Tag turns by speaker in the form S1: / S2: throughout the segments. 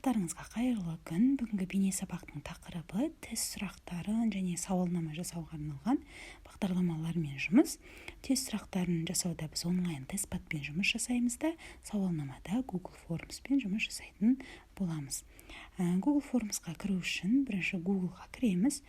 S1: Барлықтарыңызға қайырлы күн. Бүгінгі бейне сабақтың тақырыбы тест сұрақтарын және сауалнама жасауға арналған бағдарламалармен жұмыс. Тест сұрақтарын жасауда біз онлайн тестпадпен жұмыс жасаймыз да, сауалнамада Google Formspен жұмыс жасайтын боламыз. Google Formsқа кіру үшін бірінші Googleға кіреміз.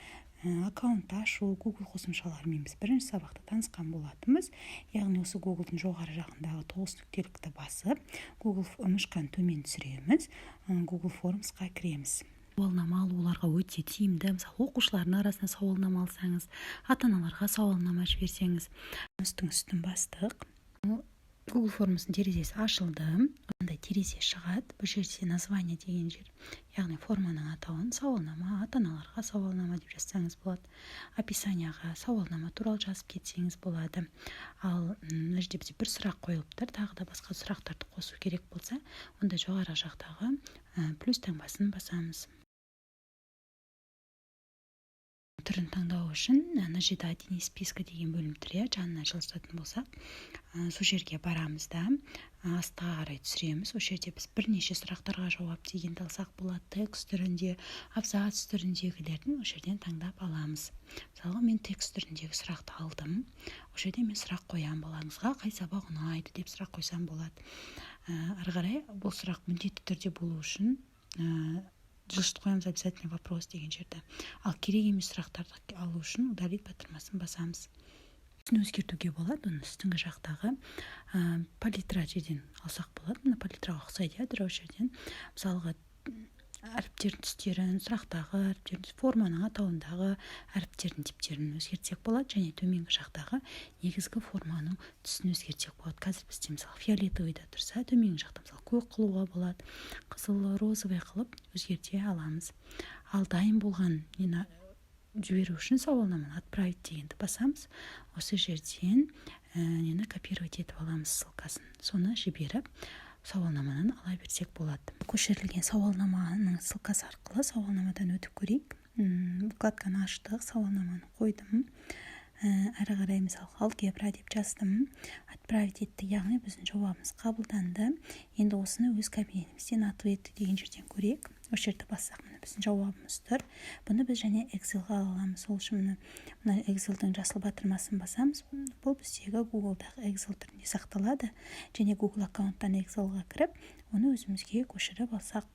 S1: Аккаунт ашу, Google қосымшаларымен біз бірінші сабақта танысқан болатынбыз. Яғни осы Google'дың жоғары жағындағы 9 нүктелікті басып, Google мышканы төмен түсіреміз, Google Formsқа кіреміз. Сауалнама алуларға өте тиімді. Мысалы, оқушылардың арасында сауалнама алсаңыз, ата-аналарға сауалнама жіберсеңіз, үстін бастық. Google Forms'ың терезесі ашылды. Ондай терезе шығады. Бұл жерде название деген жер. Яғни форманың атауын сауалнама, ата-аналарға сауалнама деп жазсаңыз болады. Описанияға сауалнама туралы жазып кетсеңіз болады. Ал мына жерде бізде бір сұрақ қойылып тұр. Тағы да басқа сұрақтарды қосу керек болса, онда жоғары жақтағы плюс таңбасын басамыз. Түрін таңдау үшін ана жерде один из списка деген бөлім тұр, жанына жылжытатын болсақ, сол жерге барамыз да, астыға қарай түсіреміз. Ол жерде біз бірнеше сұрақтарға жауап дегенді алсақ болады, текст түрінде, абзац түріндегілердің ол жерден таңдап аламыз. Мысалға, мен текст түріндегі сұрақты алдым. Ол жерде мен сұрақ қоям, балаңызға қай сабақ ұнайды деп сұрақ қойсам болады. Ары қарай бұл сұрақ міндетті түрде болу үшін жылжытып қоямыз, обязательный вопрос деген жерді. Ал керек емес сұрақтарды алу үшін удалить батырмасын басамыз. Үстін өзгертуге болады, оны үстіңгі жақтағы палитра жерден алсақ болады. Мына палитраға ұқсайды, дұрау жерден. Мысалға, әріптердің түстерін, сұрақтағы әріптердің, форманың атауындағы әріптердің типтерін өзгертсек болады, және төменгі жақтағы негізгі форманың түсін өзгертсек болады. Қазір бізде мысалы фиолетовыйда тұрса, төменгі жақта мысалы көк қылуға болады, қызыл, розовый қылып өзгерте аламыз. Ал дайын болған жіберу үшін сауалнаманы отправить дегенді басамыз. Осы жерден копировать етіп аламыз ссылкасын. Соны жіберіп, сауалнамадан ала берсек болады. Көшірілген сауалнаманың ссылкасы арқылы сауалнамадан өтіп көрейік. Вкладканы аштық, сауалнаманы қойдым. Әрі қарай мысалы алгебра деп жаздым. Отправить етті, яғни біздің жауабымыз қабылданды. Енді осыны өз кабинетімізден ответті деген жерден көрейік. Осы жерді бассақ, біздің жауабымыз тұр. Бұны біз және Excel-ға аламыз. Ол үшін мына Excel-дің жасыл батырмасын басамыз. Бұл біздегі Google-дағы Excel түрінде сақталады. Және Google аккаунттан Excel-ға кіріп, оны өзімізге көшіріп алсақ